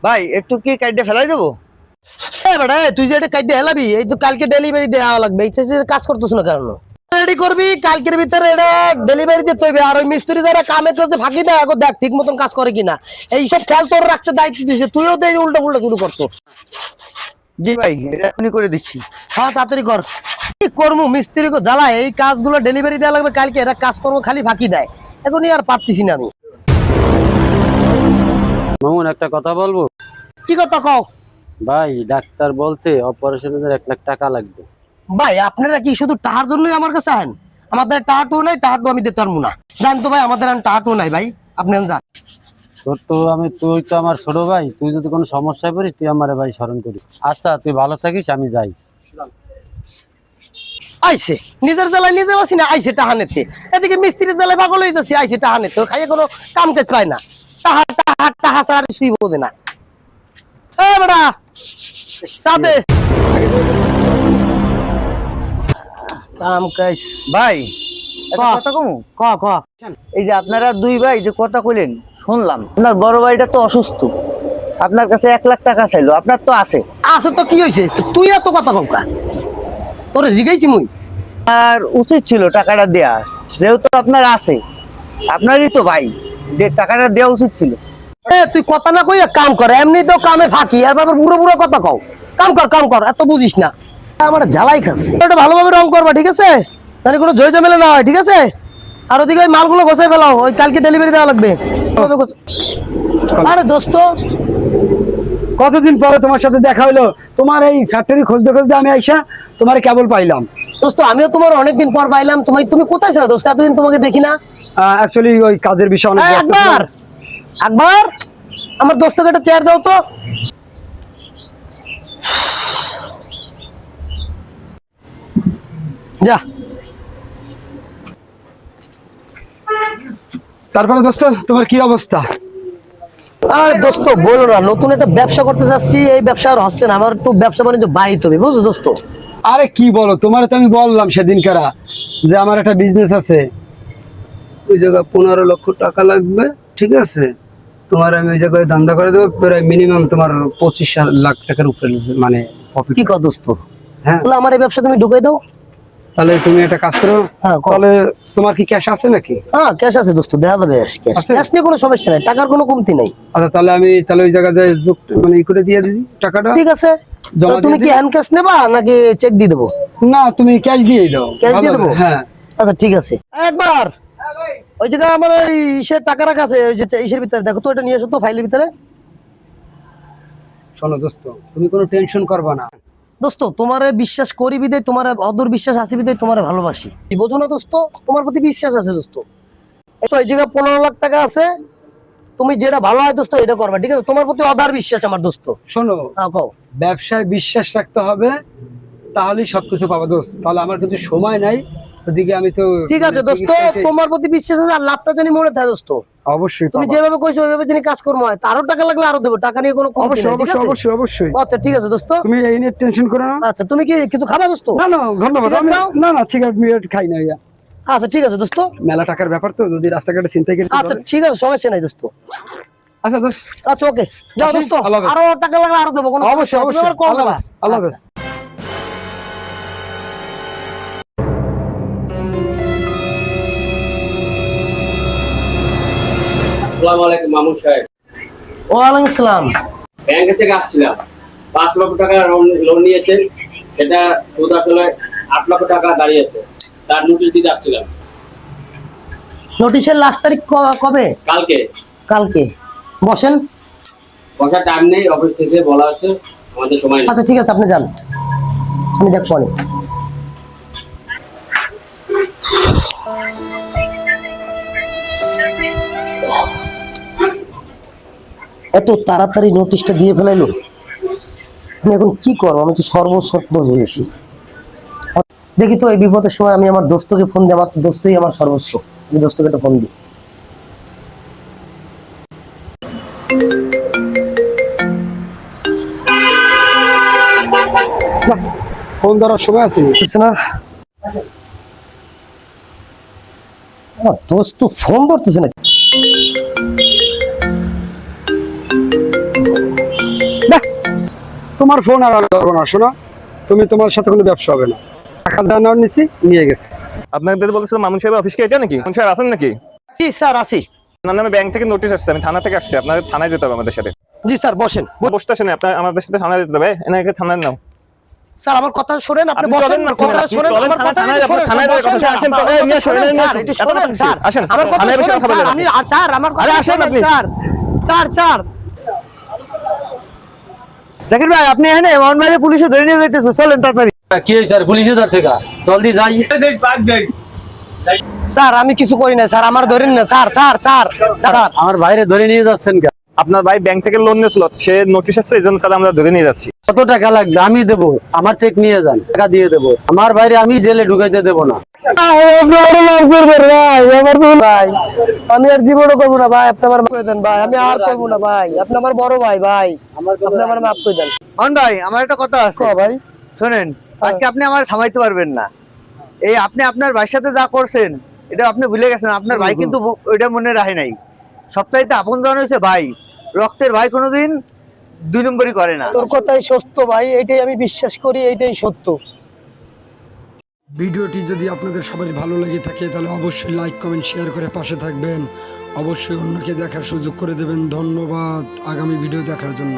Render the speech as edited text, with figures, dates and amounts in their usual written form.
ভাই একটু কি কাইটে ফেলাই দেবো? বেটা তুই যে এটা কাইটে হেলাবি, এই তো কালকে ডেলিভারি দেওয়া লাগবে, এই কাজ করতেছ না কারণ রেডি করবি কালকের ভিতরে এটা ডেলিভারি দিতে হইবে। আর ওই মিস্ত্রি যারা কামে চলছে ফাঁকি দেয়, এখন দেখ ঠিক মতন কাজ করে কিনা, এইসব খেয়াল তোর রাখতে দায়িত্ব দিছে, তুইও তো এই উল্টো পুল্টো শুরু করছো। জি ভাই, এটা এখনই করে দিচ্ছি। হ্যাঁ তাড়াতাড়ি কর। কি করবো মিস্ত্রি কো জ্বালায়, এই কাজগুলো ডেলিভারি দেওয়া লাগবে কালকে, এরা কাজ করবো খালি ফাঁকি দেয়, এখনই আর পারতেছি না আমি। মামুন একটা কথা বলবো? কি কথা কও? ভাই ডাক্তার বলছে অপারেশনের 1 লাখ টাকা লাগবে। ভাই আপনারা কি শুধু টাকার জন্যই আমার কাছে আহেন? আমাদের টাকাটু নাই, টাকাটু আমি দিতে পারবো না, জান তো ভাই, আমাদের টাকাটু নাই ভাই, আপনি যান। তুই তো আমার ছোট ভাই, তুই যদি কোনো সমস্যায় পড়িস তুই আমারে ভাই স্মরণ করিস। আচ্ছা তুই ভালো থাকিস, আমি যাই। আইসে নিজের জেলায় নিজে আছি না, আইসে টাহা নিতে, এদিকে মিস্ত্রির জেলায় পাগল হয়ে যাচ্ছে, আইসে টাহা নিতে, খাইয়ে কোনো কাম কাজ পায় না, টাহা টাহা টাহা ছাড়া শুই বোঝে না। এ বেটা সাথে কাম কাজ। ভাই একটা কথা কমু? ক ক এই যে আপনারা দুই ভাই যে কথা কইলেন শুনলাম, আপনার বড় ভাইটা তো অসুস্থ, আপনার কাছে 1 লাখ টাকা চাইলো, আপনার তো আছে। আছে তো কি হয়েছে, তুই এত কথা কৌকা, তোরে জিগাইছি মুই। আর উচিত ছিল টাকাটা দেয়া, যেহেতু আপনার আছে, আপনারই তো ভাই, টাকাটা দেওয়া উচিত ছিল। এ তুই কথা না কই কাম কর, এমনি তো কামে ফাঁকি, আর বাবার বুড়ো বুড়ো কথা কও, কাম কর, এত বুঝিস না, আমার জ্বালাই খাচ্ছে। এটা ভালোভাবে রং করবা ঠিক আছে, তাহলে কোনো জয় জমেলা না হয় ঠিক আছে। আর ওদিকে ওই মালগুলো গোছাই ফেলাও, ওই কালকে ডেলিভারি দেওয়া লাগবে। আরে দোস্ত কতদিন পরে তোমার সাথে দেখা হইলো, তোমার এই ফ্যাক্টরি খুঁজতে খুঁজতে আমি আইসা তোমার কেবল পাইলাম। দোস্ত আমিও তোমার অনেকদিন পর পাইলাম, তুমি কোথায় ছিল দোস্ত, এতদিন তোমাকে দেখি না। অ্যাকচুয়ালি ওই কাজের বিষয়ে অনেক ব্যস্ত ছিলাম। আকবর আমার দোস্তকে একটা চেয়ার দাও তো। যা। তারপরে দোস্ত তোমার কি অবস্থা? আরে দোস্ত বলো না, নতুন একটা ব্যবসা করতে চাচ্ছি, এই ব্যবসা আর হচ্ছে না, আমার একটু ব্যবসা বাণিজ্য বাড়িতে হবে বুঝছো দোস্ত। আরে কি বলো, তোমার তো আমি বললাম সেদিনকারা যে আমার একটা বিজনেস আছে, ওই জায়গায় 15 লক্ষ টাকা লাগবে, ঠিক আছে? তোমার আমি ওই জায়গায় ধান্দা করে দেবো, প্রায় মিনিমাম তোমার 25 লাখ টাকার উপরে মানে প্রফিট। কি কর দোস্ত, হ্যাঁ তাহলে আমার এই ব্যবসা তুমি ঢুকাই দাও। তাহলে তুমি একটা কাজ করো, হ্যাঁ, কর। তাহলে তোমার কি ক্যাশ আছে নাকি? হ্যাঁ ক্যাশ আছে দোস্ত, দেখা যাবে, আছে? ক্যাশ নিয়ে কোনো সমস্যা নাই, টাকার কোনো কমতি নাই। আচ্ছা তাহলে আমি তাহলে ওই জায়গায় মানে ই করে দিয়ে দিই টাকাটা। ঠিক আছে, জমা তুমি দিয়ে কি দিই? হ্যান্ড ক্যাশ নেবা নাকি চেক দিয়ে দেবো? না তুমি ক্যাশ দিয়ে দাও। ক্যাশ দিয়ে ভালো দেবো? হবে, হ্যাঁ। আচ্ছা ঠিক আছে। একবার ওই জায়গায় আমার ওই ইসের টাকা রাখা আছে, ওই যে ইসের ভিতরে দেখো তো, এটা নিয়ে এসো তো ফাইলের ভিতরে। শোনো দোস্ত, তুমি কোনো টেনশন করবা না। দোস্ত তোমারে বিশ্বাস করি বিদায়, তোমার অদূর বিশ্বাস আছে বিদায় তোমারে ভালোবাসি, বোঝো না দোস্ত, তোমার প্রতি বিশ্বাস আছে দোস্ত। এই তো এই জায়গায় 15 লাখ টাকা আছে, তুমি যেটা ভালো হয় দোস্ত এটা করবা, ঠিক আছে? তোমার প্রতি অধার বিশ্বাস আমার দোস্ত। শোনো, হ্যাঁ কও। ব্যবসায় বিশ্বাস রাখতে হবে, তাহলেই সবকিছু পাবা দোস্ত। তাহলে আমার কিন্তু সময় নাই, ওদিকে আমি তো। ঠিক আছে দোস্ত, তোমার প্রতি বিশ্বাস আছে, আর লাভটা জানি মনে থাকে দোস্ত। অবশ্যই তুমি পাবা। যেভাবে কইছো ওইভাবে জানি কাজ করবো হয়, তারও টাকা লাগলে আরো দেবো, টাকা নিয়ে কোনো কমতি অবশ্যই নাই, ঠিক অবশ্যই আছে? অবশ্যই অবশ্যই। আচ্ছা ঠিক আছে দোস্ত। তুমি এই নিয়ে টেনশন করো না। আচ্ছা তুমি কি কিছু খাবা দোস্ত? না না ধন্যবাদ, সিগারেট আমি খাও? না না ঠিক আছে, আমি এটা খাই না ইয়া। আচ্ছা ঠিক আছে দোস্ত। মেলা টাকার ব্যাপার তো, যদি রাস্তাঘাটে চিন্তা করতে আচ্ছা ঠিক আছে, সমস্যা নাই দোস্ত। আচ্ছা দোস্ত, আচ্ছা ওকে, যাও আসি, দোস্ত, আল্লাহ হাফেজ। আরো টাকা লাগলে আরো দেবো, কোনো অবশ্যই সমস্যা নাই, তুমি অবশ্যই, আমার call আল্লাহ দিবা। হাফেজ, আল্লাহ আচ্ছা। হাফেজ। আসসালামু আলাইকুম মামুন সাহেব। ওয়ালাইকুম আসসালাম। ব্যাংক থেকে আসছিলাম, 5 লক্ষ টাকা লোন নিয়েছেন, এটা সুদ আসলে 8 লক্ষ টাকা দাঁড়িয়েছে, তার নোটিশ দিতে আসছিলাম। নোটিশের লাস্ট তারিখ কবে? কালকে। কালকে। বসেন। বসার টাইম নেই, অফিস থেকে বলা আছে আমাদের সময় নেই। আচ্ছা ঠিক আছে, আপনি যান, আমি দেখবো অনেক। এত তাড়াতাড়ি নোটিশটা দিয়ে ফেলাইলো, আমি এখন কি করবো? আমি তো সর্বসত্য হয়ে গেছি। দেখি তো এই বিপদের সময় আমি আমার দোস্তকে ফোন দিই, আমার দোস্তই আমার সর্বস্ব, আমি দোস্তকে একটা ফোন দিই। ফোন ধরার সময় আছে না, আমার দোস্ত ফোন ধরতেছে না। তোমার ফোন আর আমি ধরবো না। শোনো, তুমি তোমার সাথে কোনো ব্যবসা হবে না। টাকা যা নেওয়ার নিছি নিয়ে গেছে। আপনাদের বলছিলাম মামুন সাহেব অফিস কি এটা নাকি? মামুন সাহেব আছেন নাকি? জি স্যার আসি। আপনার নামে ব্যাংক থেকে নোটিশ আসছে, আমি থানা থেকে আসছি, আপনাদের থানায় যেতে হবে আমাদের সাথে। জি স্যার বসেন। বসতে আসেন, আপনার আমাদের সাথে থানায় যেতে হবে। এনাকে থানায় নাও। স্যার আমার কথা শুনেন, আপনি আপনি বসেন, চলেন না, কথা আপনি শুনেন, চলেন আমার কথা থানায়, শুনেন, থানায় যাওয়ার কথা, স্যার, আসেন তো, আমার এই কথা নিয়ে শুনেন, শুনেন, স্যার, একটু এত শুনেন, কথা স্যার, আসেন, আমার কথা থানায় বসে শুনেন, কথা বলেন স্যার, আপনি। স্যার, আমার কথা আরে আসেন শুনেন, আপনি। স্যার। জাকির ভাই, আপনি এখানে এমন ভাবে পুলিশে ধরে নিয়ে যাইতেছে, চলেন তাড়াতাড়ি। কি হয়েছে আর পুলিশে ধরছে গা? জলদি যাই। স্যার আমি কিছু করি না স্যার, আমার ধরেন না স্যার, স্যার। আমার বাইরে ধরে নিয়ে যাচ্ছেন কেন? আপনার ভাই ব্যাংক থেকে লোন নিয়েছিল, সে নোটিশ আসছে, এই জন্য তাহলে আমরা ধরে নিয়ে যাচ্ছি। কত টাকা লাগবে আমি দেবো, আমার চেক নিয়ে যান, টাকা দিয়ে দেবো। আমার বাইরে আমি জেলে ঢুকাইতে দেবো না। ভাই আমি আর জীবনও করবো না ভাই, আপনি আমার মাফ করে দেন ভাই, আমি আর করবো না ভাই, আপনি আমার বড় ভাই, আপনি আমার মাফ করে দেন। অন ভাই, আমার একটা কথা আছে ভাই শোনেন, আজকে আপনি আমার থামাইতে পারবেন না। এই আপনি আপনার ভাইয়ের সাথে যা করছেন এটা আপনি ভুলে গেছেন। আপনার ভাই কিন্তু ওইটা মনে রাখে নাই। সবচাইতে আপন জন হয়েছে ভাই, রক্তের ভাই কোনোদিন 2 নম্বরই করে না। তোর কথাই সত্য ভাই, এইটাই আমি বিশ্বাস করি, এইটাই সত্য। ভিডিওটি যদি আপনাদের সবাই ভালো লেগে থাকে তাহলে অবশ্যই লাইক কমেন্ট শেয়ার করে পাশে থাকবেন। অবশ্যই অন্যকে দেখার সুযোগ করে দেবেন। ধন্যবাদ আগামী ভিডিও দেখার জন্য।